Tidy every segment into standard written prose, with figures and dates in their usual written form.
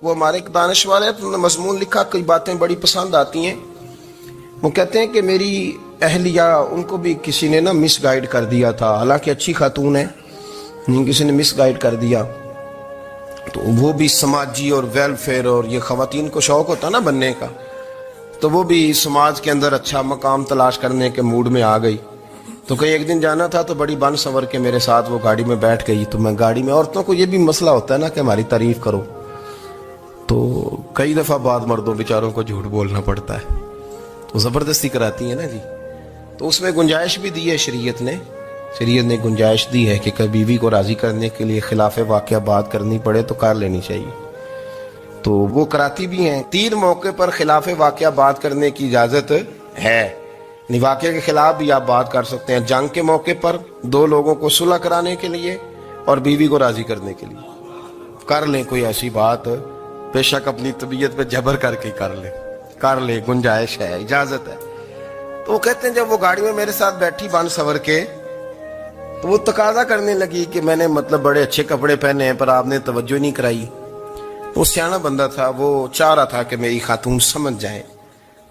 وہ ہمارے ایک دانشور ہے، انہوں نے مضمون لکھا، کئی باتیں بڑی پسند آتی ہیں۔ وہ کہتے ہیں کہ میری اہلیہ، ان کو بھی کسی نے نا مس گائیڈ کر دیا تھا، حالانکہ اچھی خاتون ہے، کسی نے مس گائیڈ کر دیا، تو وہ بھی سماجی اور ویلفیئر اور یہ خواتین کو شوق ہوتا نا بننے کا، تو وہ بھی سماج کے اندر اچھا مقام تلاش کرنے کے موڈ میں آ گئی۔ تو کہیں ایک دن جانا تھا تو بڑی بن سنور کے میرے ساتھ وہ گاڑی میں بیٹھ گئی۔ تو میں گاڑی میں، عورتوں کو یہ بھی مسئلہ ہوتا ہے نا کہ ہماری تعریف کرو، تو کئی دفعہ بعد مردوں بیچاروں کو جھوٹ بولنا پڑتا ہے، تو زبردستی کراتی ہیں نا جی۔ تو اس میں گنجائش بھی دی ہے شریعت نے گنجائش دی ہے کہ کبھی بیوی کو راضی کرنے کے لیے خلاف واقعہ بات کرنی پڑے تو کر لینی چاہیے، تو وہ کراتی بھی ہیں۔ 3 موقع پر خلاف واقعہ بات کرنے کی اجازت ہے، واقعہ کے خلاف بھی آپ بات کر سکتے ہیں۔ جنگ کے موقع پر 2 لوگوں کو صلح کرانے کے لیے اور بیوی کو راضی کرنے کے لیے کر لیں کوئی ایسی بات، بے شک اپنی طبیعت پہ جبر کر کے کر لیں، گنجائش ہے، اجازت ہے۔ تو وہ کہتے ہیں جب وہ گاڑی میں میرے ساتھ بیٹھی بن سنور کے، تو وہ تقاضا کرنے لگی کہ میں نے مطلب بڑے اچھے کپڑے پہنے ہیں پر آپ نے توجہ نہیں کرائی۔ وہ سیانا بندہ تھا، وہ چاہ رہا تھا کہ میری خاتون سمجھ جائیں۔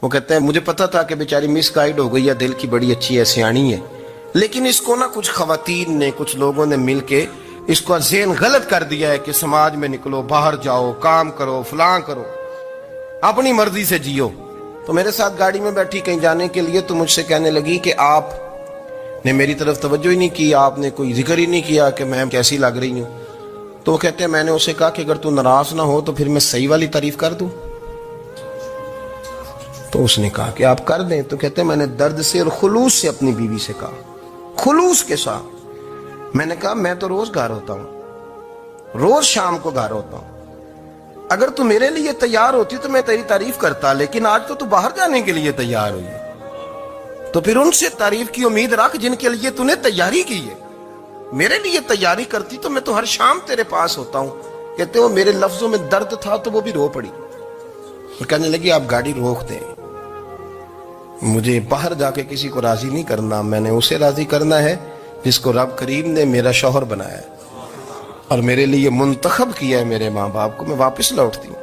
وہ کہتے ہیں مجھے پتا تھا کہ بیچاری مس گائیڈ ہو گئی ہے، دل کی بڑی اچھی ہے، سیانی ہے، لیکن اس کو نا کچھ خواتین نے، کچھ لوگوں نے مل کے اس کو ذہن غلط کر دیا ہے کہ سماج میں نکلو، باہر جاؤ، کام کرو، فلاں کرو، اپنی مرضی سے جیو۔ تو میرے ساتھ گاڑی میں بیٹھی کہیں جانے کے لیے، تو مجھ سے کہنے لگی کہ آپ نے میری طرف توجہ ہی نہیں کی، آپ نے کوئی ذکر ہی نہیں کیا کہ میں کیسی لگ رہی ہوں۔ تو وہ کہتے ہیں میں نے اسے کہا کہ اگر تو ناراض نہ ہو تو پھر میں صحیح والی تعریف کر دوں۔ تو اس نے کہا کہ آپ کر دیں۔ تو کہتے ہیں میں نے درد سے اور خلوص سے اپنی بیوی سے کہا، خلوص کے ساتھ میں نے کہا میں تو روز گھر ہوتا ہوں، روز شام کو گھر ہوتا ہوں، اگر تو میرے لیے تیار ہوتی تو میں تیری تعریف کرتا، لیکن آج تو باہر جانے کے لیے تیار ہوئی ہے، تو پھر ان سے تعریف کی امید رکھ جن کے لیے تو نے تیاری کی ہے۔ میرے لیے تیاری کرتی تو میں تو ہر شام تیرے پاس ہوتا ہوں۔ کہتے وہ میرے لفظوں میں درد تھا تو وہ بھی رو پڑی، کہنے لگی آپ گاڑی روک دیں، مجھے باہر جا کے کسی کو راضی نہیں کرنا، میں نے اسے راضی کرنا ہے جس کو رب کریم نے میرا شوہر بنایا ہے اور میرے لیے منتخب کیا ہے میرے ماں باپ کو، میں واپس لوٹتی ہوں۔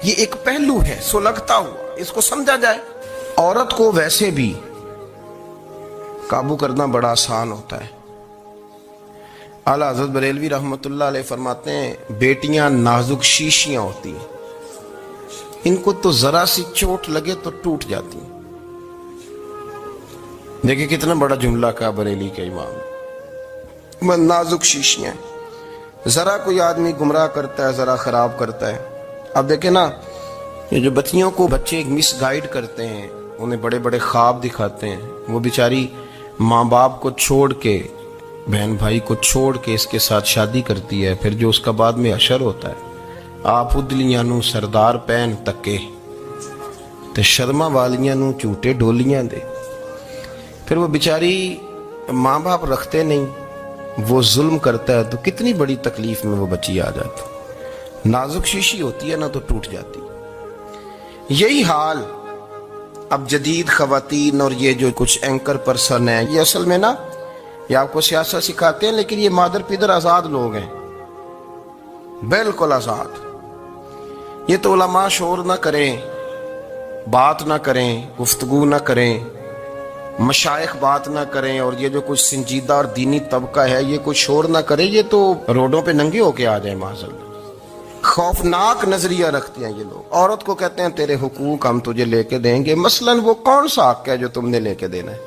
یہ ایک پہلو ہے سلگتا ہوا، اس کو سمجھا جائے۔ عورت کو ویسے بھی قابو کرنا بڑا آسان ہوتا ہے۔ اعلیٰ حضرت بریلوی رحمۃ اللہ علیہ فرماتے ہیں بیٹیاں نازک شیشیاں ہوتی ہیں، ان کو تو ذرا سی چوٹ لگے تو ٹوٹ جاتی ہیں۔ دیکھیں کتنا بڑا جملہ کہا بریلی کے امام، نازک شیشیاں، ذرا کوئی آدمی گمراہ کرتا ہے، ذرا خراب کرتا ہے۔ اب دیکھیں نا، یہ جو بچیوں کو بچے مس گائیڈ کرتے ہیں، انہیں بڑے بڑے خواب دکھاتے ہیں، وہ بیچاری ماں باپ کو چھوڑ کے، بہن بھائی کو چھوڑ کے اس کے ساتھ شادی کرتی ہے، پھر جو اس کا بعد میں حشر ہوتا ہے، آپ ادلیاں نو سردار پہن تکے تے شرما والیاں نو جھوٹے ڈولیاں دے۔ پھر وہ بیچاری ماں باپ رکھتے نہیں، وہ ظلم کرتا ہے، تو کتنی بڑی تکلیف میں وہ بچی آ جاتی۔ نازک شیشی ہوتی ہے نا تو ٹوٹ جاتی۔ یہی حال اب جدید خواتین اور یہ جو کچھ اینکر پرسن ہیں، یہ اصل میں نا یہ آپ کو سیاست سکھاتے ہیں، لیکن یہ مادر پیدر آزاد لوگ ہیں، بالکل آزاد۔ یہ تو علماء شور نہ کریں، بات نہ کریں، گفتگو نہ کریں، مشائخ بات نہ کریں، اور یہ جو کچھ سنجیدہ اور دینی طبقہ ہے یہ کچھ شور نہ کرے، یہ تو روڈوں پہ ننگے ہو کے آ جائیں معاذ اللہ۔ خوفناک نظریہ رکھتے ہیں یہ لوگ۔ عورت کو کہتے ہیں تیرے حقوق ہم تجھے لے کے دیں گے، مثلاً وہ کون سا حق ہے جو تم نے لے کے دینا ہے؟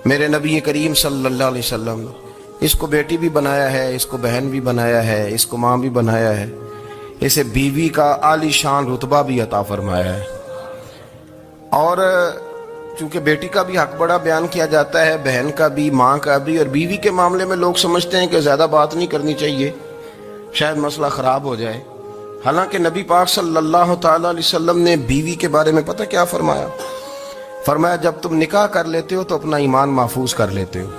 میرے نبی کریم صلی اللہ علیہ وسلم نے اس کو بیٹی بھی بنایا ہے، اس کو بہن بھی بنایا ہے، اس کو ماں بھی بنایا ہے، اسے بیوی کا عالی شان رتبہ بھی عطا فرمایا ہے۔ اور چونکہ بیٹی کا بھی حق بڑا بیان کیا جاتا ہے، بہن کا بھی، ماں کا بھی، اور بیوی کے معاملے میں لوگ سمجھتے ہیں کہ زیادہ بات نہیں کرنی چاہیے، شاید مسئلہ خراب ہو جائے۔ حالانکہ نبی پاک صلی اللہ تعالی علیہ وسلم نے بیوی کے بارے میں پتہ کیا فرمایا؟ فرمایا جب تم نکاح کر لیتے ہو تو اپنا ایمان محفوظ کر لیتے ہو۔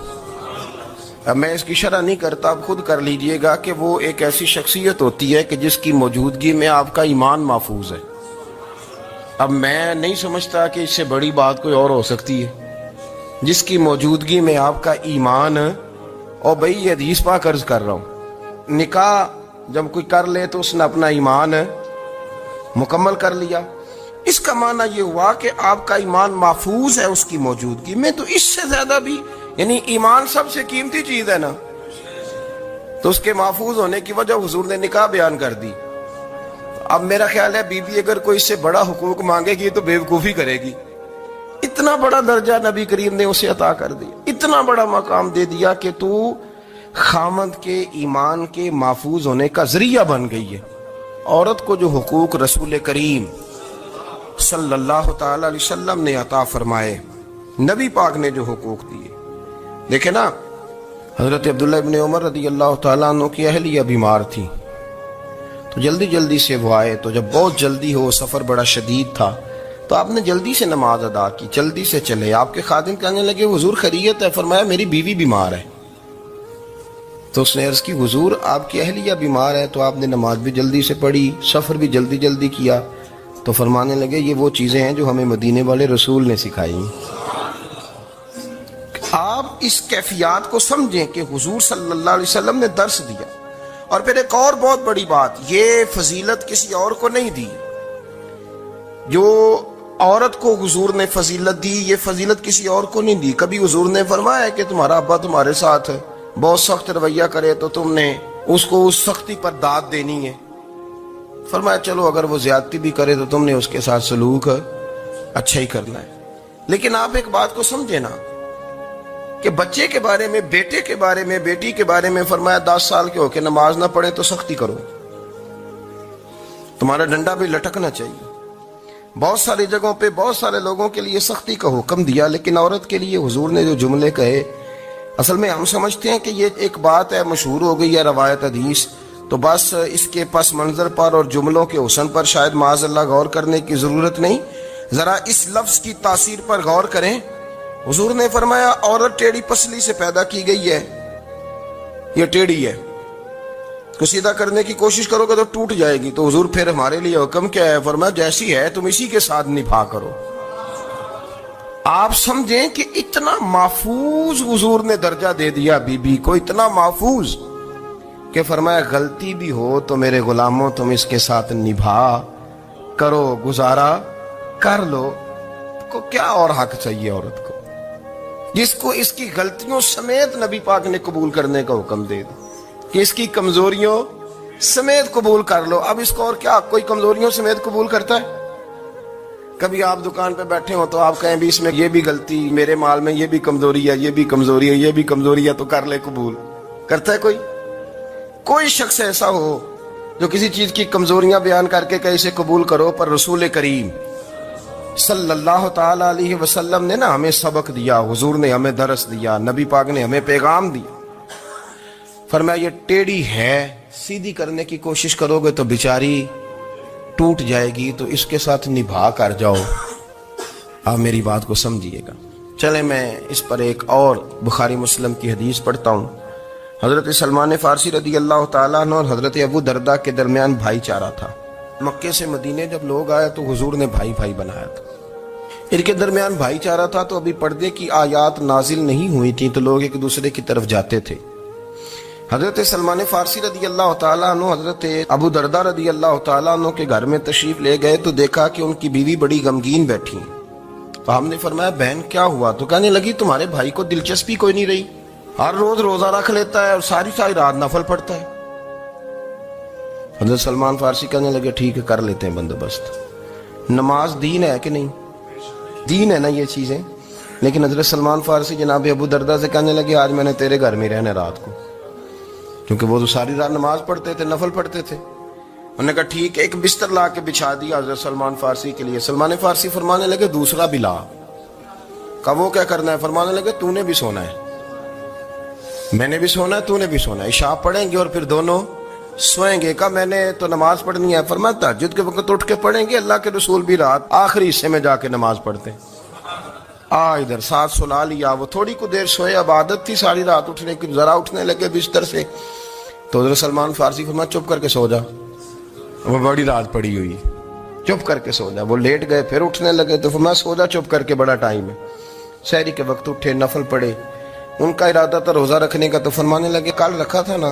اب میں اس کی شرح نہیں کرتا، آپ خود کر لیجئے گا کہ وہ ایک ایسی شخصیت ہوتی ہے کہ جس کی موجودگی میں آپ کا ایمان محفوظ ہے۔ اب میں نہیں سمجھتا کہ اس سے بڑی بات کوئی اور ہو سکتی ہے، جس کی موجودگی میں آپ کا ایمان، اور بھئی یہ حدیث پاک عرض کر رہا ہوں، نکاح جب کوئی کر لے تو اس نے اپنا ایمان مکمل کر لیا. اس کا معنی یہ ہوا کہ آپ کا ایمان محفوظ ہے اس کی موجودگی میں. تو اس سے زیادہ بھی یعنی ایمان سب سے قیمتی چیز ہے نا, تو اس کے محفوظ ہونے کی وجہ حضور نے نکاح بیان کر دی. اب میرا خیال ہے بی بی اگر کوئی اس سے بڑا حقوق مانگے گی تو بیوقوفی کرے گی. اتنا بڑا درجہ نبی کریم نے اسے عطا کر دیا, اتنا بڑا مقام دے دیا کہ تو خامند کے ایمان کے محفوظ ہونے کا ذریعہ بن گئی ہے. عورت کو جو حقوق رسول کریم صلی اللہ تعالی علیہ وسلم نے عطا فرمائے, نبی پاک نے جو حقوق دیے. دیکھیں نا, حضرت عبداللہ ابن عمر رضی اللہ تعالیٰ عنہ کی اہلیہ بیمار تھی, تو جلدی جلدی سے وہ آئے. تو جب بہت جلدی ہو, سفر بڑا شدید تھا, تو آپ نے جلدی سے نماز ادا کی, جلدی سے چلے. آپ کے خادم کہنے لگے حضور خیریت ہے؟ فرمایا میری بیوی بیمار ہے. تو اس نے عرض کی حضور آپ کی اہلیہ بیمار ہے, تو آپ نے نماز بھی جلدی سے پڑھی, سفر بھی جلدی جلدی کیا. تو فرمانے لگے یہ وہ چیزیں ہیں جو ہمیں مدینے والے رسول نے سکھائی. آپ اس کیفیات کو سمجھیں کہ حضور صلی اللہ علیہ وسلم نے درس دیا. اور پھر ایک اور بہت بڑی بات, یہ فضیلت کسی اور کو نہیں دی. جو عورت کو حضور نے فضیلت دی, یہ فضیلت کسی اور کو نہیں دی. کبھی حضور نے فرمایا کہ تمہارا ابا تمہارے ساتھ بہت سخت رویہ کرے تو تم نے اس کو اس سختی پر داد دینی ہے. فرمایا چلو اگر وہ زیادتی بھی کرے تو تم نے اس کے ساتھ سلوک اچھا ہی کرنا ہے. لیکن آپ ایک بات کو سمجھے نا کہ بچے کے بارے میں, بیٹے کے بارے میں, بیٹی کے بارے میں فرمایا 10 سال کے ہو کے نماز نہ پڑھے تو سختی کرو, تمہارا ڈنڈا بھی لٹکنا چاہیے. بہت ساری جگہوں پہ بہت سارے لوگوں کے لیے سختی کا حکم دیا, لیکن عورت کے لیے حضور نے جو جملے کہے, اصل میں ہم سمجھتے ہیں کہ یہ ایک بات ہے, مشہور ہو گئی ہے روایت حدیث, تو بس اس کے پس منظر پر اور جملوں کے حسن پر شاید معاذ اللہ غور کرنے کی ضرورت نہیں. ذرا اس لفظ کی تاثیر پر غور کریں. حضور نے فرمایا عورت ٹیڑھی پسلی سے پیدا کی گئی ہے, یہ ٹیڑھی ہے, کو سیدھا کرنے کی کوشش کرو گے تو ٹوٹ جائے گی. تو حضور پھر ہمارے لیے حکم کیا ہے؟ فرمایا جیسی ہے تم اسی کے ساتھ نبھا کرو. آپ سمجھیں کہ اتنا محفوظ حضور نے درجہ دے دیا بی بی کو, اتنا محفوظ کہ فرمایا غلطی بھی ہو تو میرے غلاموں تم اس کے ساتھ نبھا کرو, گزارا کر لو. کو کیا اور حق چاہیے عورت کو, جس کو اس کی غلطیوں سمیت نبی پاک نے قبول کرنے کا حکم دے دی کہ اس کی کمزوریوں سمیت قبول کر لو. اب اس کو اور کیا کوئی کمزوریوں سمیت قبول کرتا ہے؟ کبھی آپ دکان پہ بیٹھے ہو تو آپ کہیں بھی اس میں یہ بھی غلطی, میرے مال میں یہ بھی کمزوری ہے, یہ بھی کمزوری ہے, یہ بھی کمزوری ہے, تو کر لے قبول. کرتا ہے کوئی؟ کوئی شخص ایسا ہو جو کسی چیز کی کمزوریاں بیان کر کے کہ اسے قبول کرو؟ پر رسول کریم صلی اللہ تعالی علیہ وسلم نے نا ہمیں سبق دیا, حضور نے ہمیں درس دیا, نبی پاک نے ہمیں پیغام دیا. فرمایا یہ ٹیڑھی ہے, سیدھی کرنے کی کوشش کرو گے تو بیچاری ٹوٹ جائے گی, تو اس کے ساتھ نبھا کر جاؤ. آپ میری بات کو سمجھیے گا. چلیں میں اس پر ایک اور بخاری مسلم کی حدیث پڑھتا ہوں. حضرت سلمان فارسی رضی اللہ تعالیٰ عنہ اور حضرت ابو دردہ کے درمیان بھائی چارہ تھا. مکے سے مدینے جب لوگ آئے تو حضور نے بھائی بھائی بنایا تھا. ان کے درمیان بھائی چارہ تھا, تو ابھی پردے کی آیات نازل نہیں ہوئی تھی, تو لوگ ایک دوسرے کی طرف جاتے تھے. حضرت سلمان فارسی رضی اللہ تعالیٰ عنہ حضرت ابو دردہ رضی اللہ تعالیٰ عنہ کے گھر میں تشریف لے گئے, تو دیکھا کہ ان کی بیوی بڑی غمگین بیٹھی. تو ہم نے فرمایا بہن کیا ہوا؟ تو کہنے لگی تمہارے بھائی کو دلچسپی کوئی نہیں رہی, ہر روز روزہ رکھ لیتا ہے اور ساری رات نفل پڑھتا ہے. حضرت سلمان فارسی کہنے لگے ٹھیک ہے کر لیتے ہیں بندوبست. نماز دین ہے کہ نہیں؟ دین ہے نا یہ چیزیں. لیکن حضرت سلمان فارسی جناب ابو دردہ سے کہنے لگے آج میں نے تیرے گھر میں رہنا رات کو, کیونکہ وہ تو ساری رات نماز پڑھتے تھے, نفل پڑھتے تھے. انہوں نے کہا ٹھیک ہے. ایک بستر لا کے بچھا دیا حضرت سلمان فارسی کے لیے. سلمان فارسی فرمانے لگے دوسرا بھی لا. کہا وہ کیا کرنا ہے؟ فرمانے لگے تو نے بھی سونا ہے, میں نے بھی سونا ہے, تو نے بھی سونا ہے. عشاء پڑھیں گے اور پھر دونوں سوئیں گے. کہا میں نے تو نماز پڑھنی ہے. فرمایا تہجد کے وقت اٹھ کے پڑھیں گے, اللہ کے رسول بھی رات آخری حصے میں جا کے نماز پڑھتے ہیں. ادھر ساتھ سلا لیا. وہ تھوڑی کو دیر سوئے, اب عادت تھی ساری رات اٹھنے کی, ذرا اٹھنے لگے بستر سے. تو حضرت سلمان فارسی فرمایا چپ کر کے سو جا, وہ بڑی رات پڑی ہوئی, چپ کر کے سو جا. وہ لیٹ گئے, پھر اٹھنے لگے. تو فرمایا سو جا چپ کر کے, بڑا ٹائم ہے. سحری کے وقت اٹھے, نفل پڑھے. ان کا ارادہ تھا روزہ رکھنے کا, تو فرمانے لگے کل رکھا تھا نا.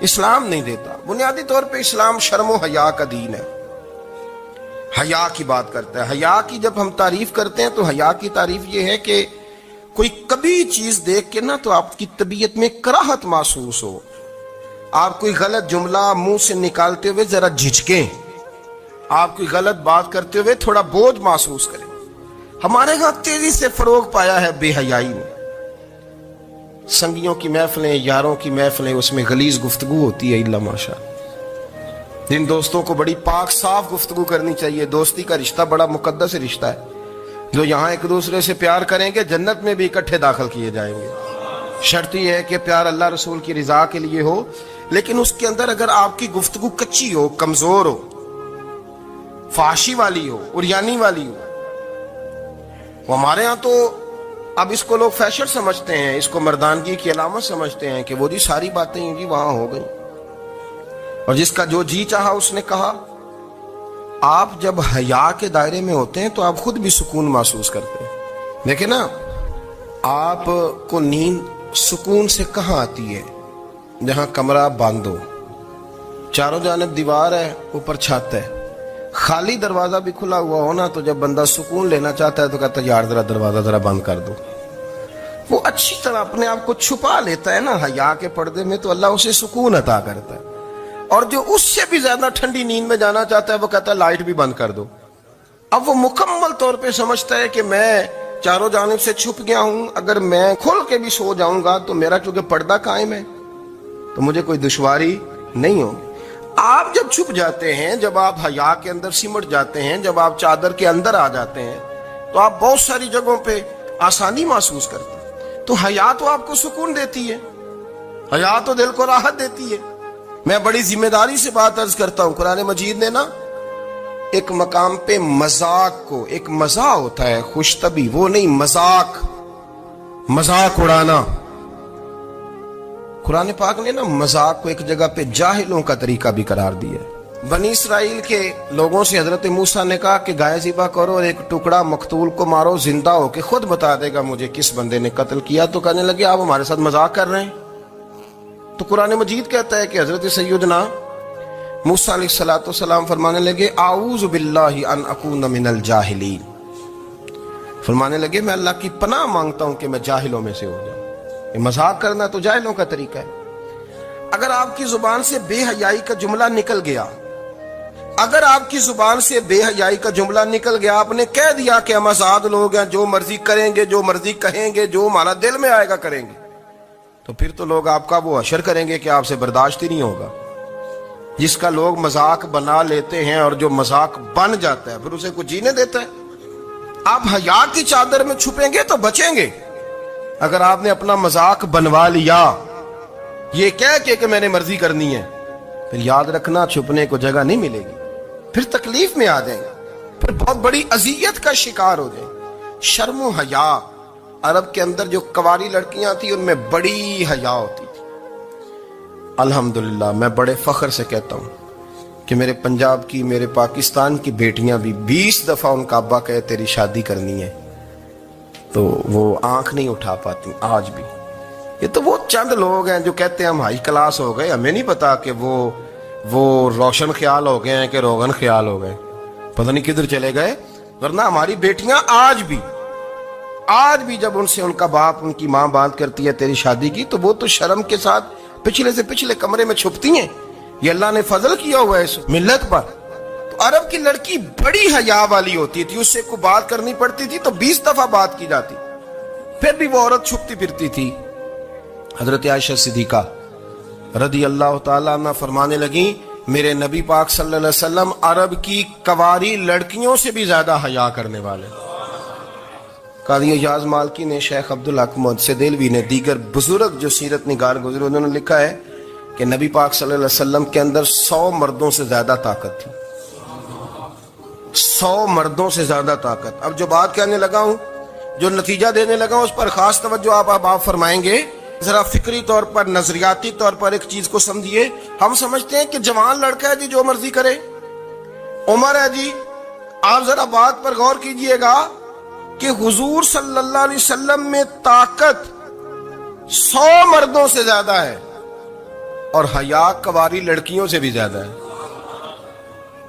اسلام نہیں دیتا۔ بنیادی طور پہ اسلام شرم و حیا کا دین ہے، حیا کی بات کرتا ہے۔ حیا کی جب ہم تعریف کرتے ہیں تو حیا کی تعریف یہ ہے کہ کوئی کبھی چیز دیکھ کے نا تو آپ کی طبیعت میں کراہت محسوس ہو، آپ کوئی غلط جملہ منہ سے نکالتے ہوئے ذرا جھجکیں، آپ کوئی غلط بات کرتے ہوئے تھوڑا بوجھ محسوس کریں۔ ہمارے ہاں تیزی سے فروغ پایا ہے بے حیائی میں۔ سنگیوں کی محفلیں، یاروں کی محفلیں، اس میں غلیظ گفتگو ہوتی ہے، الا ماشاء اللہ۔ جن دوستوں کو بڑی پاک صاف گفتگو کرنی چاہیے، دوستی کا رشتہ بڑا مقدس رشتہ ہے، جو یہاں ایک دوسرے سے پیار کریں گے جنت میں بھی اکٹھے داخل کیے جائیں گے۔ شرط یہ ہے کہ پیار اللہ رسول کی رضا کے لیے ہو، لیکن اس کے اندر اگر آپ کی گفتگو کچی ہو، کمزور ہو، فحاشی والی ہو، عریانی والی ہو، وہ ہمارے ہاں تو اب اس کو لوگ فیشن سمجھتے ہیں، اس کو مردانگی کی علامت سمجھتے ہیں کہ وہ جی ساری باتیں جی وہاں ہو گئی، اور جس کا جو جی چاہا اس نے کہا۔ آپ جب حیا کے دائرے میں ہوتے ہیں تو آپ خود بھی سکون محسوس کرتے ہیں۔ دیکھیں نا، آپ کو نیند سکون سے کہاں آتی ہے؟ جہاں کمرہ بند ہو، چاروں جانب دیوار ہے، اوپر چھت ہے، خالی دروازہ بھی کھلا ہوا ہونا تو جب بندہ سکون لینا چاہتا ہے تو کہتا ہے یار ذرا دروازہ ذرا بند کر دو۔ وہ اچھی طرح اپنے آپ کو چھپا لیتا ہے نا حیا کے پردے میں، تو اللہ اسے سکون عطا کرتا ہے۔ اور جو اس سے بھی زیادہ ٹھنڈی نیند میں جانا چاہتا ہے وہ کہتا ہے لائٹ بھی بند کر دو۔ اب وہ مکمل طور پہ سمجھتا ہے کہ میں چاروں جانب سے چھپ گیا ہوں، اگر میں کھل کے بھی سو جاؤں گا تو میرا چونکہ پردہ قائم ہے تو مجھے کوئی دشواری نہیں ہوگی۔ آپ جب چھپ جاتے ہیں، جب آپ حیا کے اندر سمٹ جاتے ہیں، جب آپ چادر کے اندر آ جاتے ہیں تو آپ بہت ساری جگہوں پہ آسانی محسوس کرتے ہیں۔ تو حیا تو آپ کو سکون دیتی ہے، حیا تو دل کو راحت دیتی ہے۔ میں بڑی ذمہ داری سے بات عرض کرتا ہوں، قرآن مجید نے نا ایک مقام پہ مذاق کو، ایک مزاح ہوتا ہے خوش طبی، وہ نہیں مذاق اڑانا، قرآن پاک نے نا مذاق کو ایک جگہ پہ جاہلوں کا طریقہ بھی قرار دیا ہے۔ بنی اسرائیل کے لوگوں سے حضرت موسیٰ نے کہا کہ گائے ذبح کرو اور ایک ٹکڑا مقتول کو مارو، زندہ ہو کے خود بتا دے گا مجھے کس بندے نے قتل کیا۔ تو کہنے لگے آپ ہمارے ساتھ مذاق کر رہے ہیں۔ تو قرآن مجید کہتا ہے کہ حضرت سیدنا موسیٰ علیہ السلام فرمانے لگے اعوذ باللہ ان اکون من الجاہلین، فرمانے لگے میں اللہ کی پناہ مانگتا ہوں کہ میں جاہلوں میں سے ہو جاؤں۔ یہ مذاق کرنا تو جاہلوں کا طریقہ ہے۔ اگر آپ کی زبان سے بے حیائی کا جملہ نکل گیا، اگر آپ کی زبان سے بے حیائی کا جملہ نکل گیا، آپ نے کہہ دیا کہ ہم آزاد لوگ ہیں، جو مرضی کریں گے، جو مرضی کہیں گے، جو ہمارا دل میں آئے گا کریں گے، تو پھر تو لوگ آپ کا وہ حشر کریں گے کہ آپ سے برداشت ہی نہیں ہوگا۔ جس کا لوگ مذاق بنا لیتے ہیں اور جو مذاق بن جاتا ہے پھر اسے کوئی جینے دیتا ہے۔ آپ حیا کی چادر میں چھپیں گے تو بچیں گے۔ اگر آپ نے اپنا مذاق بنوا لیا یہ کہہ کے کہ میں نے مرضی کرنی ہے، پھر یاد رکھنا چھپنے کو جگہ نہیں ملے گی، پھر تکلیف میں آ جائیں گے، پھر بہت بڑی اذیت کا شکار ہو جائیں۔ شرم و حیا، عرب کے اندر جو کنواری لڑکیاں تھیں ان میں بڑی حیا ہوتی تھی۔ الحمدللہ میں بڑے فخر سے کہتا ہوں کہ میرے پنجاب کی، میرے پاکستان کی بیٹیاں بھی 20 دفعہ ان کا ابا کہے تیری شادی کرنی ہے تو وہ آنکھ نہیں اٹھا پاتی آج بھی۔ یہ تو وہ چند لوگ ہیں جو کہتے ہیں ہم ہائی کلاس ہو گئے، ہمیں نہیں پتا کہ وہ روشن خیال ہو گئے ہیں کہ روغن خیال ہو گئے، پتہ نہیں کدھر چلے گئے۔ ورنہ ہماری بیٹیاں آج بھی جب ان سے ان کا باپ، ان کی ماں بات کرتی ہے تیری شادی کی، تو وہ تو شرم کے ساتھ پچھلے سے پچھلے کمرے میں چھپتی ہیں۔ یہ اللہ نے فضل کیا ہوا ہے اس ملت پر۔ تو عرب کی لڑکی بڑی حیا والی ہوتی تھی، اس سے کوئی بات کرنی پڑتی تھی تو 20 دفعہ بات کی جاتی، پھر بھی وہ عورت چھپتی پھرتی تھی۔ حضرت عائشہ صدیقہ رضی اللہ تعالیٰ عنہ فرمانے لگیں میرے نبی پاک صلی اللہ علیہ وسلم عرب کی کنواری لڑکیوں سے بھی زیادہ حیا کرنے والے۔ قاضی اعجاز مالکی نے، شیخ عبدالحق محدث دہلوی نے، دیگر بزرگ جو سیرت نگار گزرے انہوں نے لکھا ہے کہ نبی پاک صلی اللہ علیہ وسلم کے اندر 100 مردوں سے زیادہ طاقت تھی، 100 مردوں سے زیادہ طاقت۔ اب جو بات کہنے لگا ہوں، جو نتیجہ دینے لگا ہوں، اس پر خاص توجہ آپ فرمائیں گے۔ ذرا فکری طور پر، نظریاتی طور پر ایک چیز کو سمجھیے۔ ہم سمجھتے ہیں کہ جوان لڑکا ہے جی جو مرضی کرے، عمر ہے جی۔ آپ ذرا بات پر غور کیجئے گا کہ حضور صلی اللہ علیہ وسلم میں طاقت 100 مردوں سے زیادہ ہے، اور حیا کواری لڑکیوں سے بھی زیادہ ہے.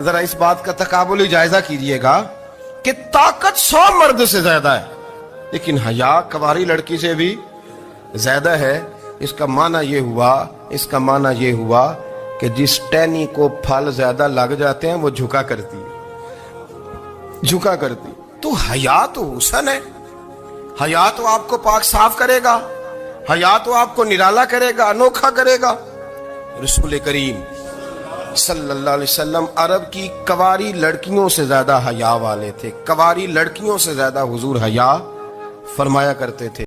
ذرا اس بات کا تقابلی جائزہ کیجئے گا کہ طاقت 100 مرد سے زیادہ ہے لیکن حیا کواری لڑکی سے بھی زیادہ ہے. اس کا معنی یہ ہوا کہ جس ٹہنی کو پھل زیادہ لگ جاتے ہیں وہ جھکا کرتی. تو حیا تو حسن ہے. حیا تو آپ کو پاک صاف کرے گا. حیا تو آپ کو نرالا کرے گا, انوکھا کرے گا. رسول کریم صلی اللہ علیہ وسلم عرب کی کواری لڑکیوں سے زیادہ حیا والے تھے. کواری لڑکیوں سے زیادہ حضور حیا فرمایا کرتے تھے.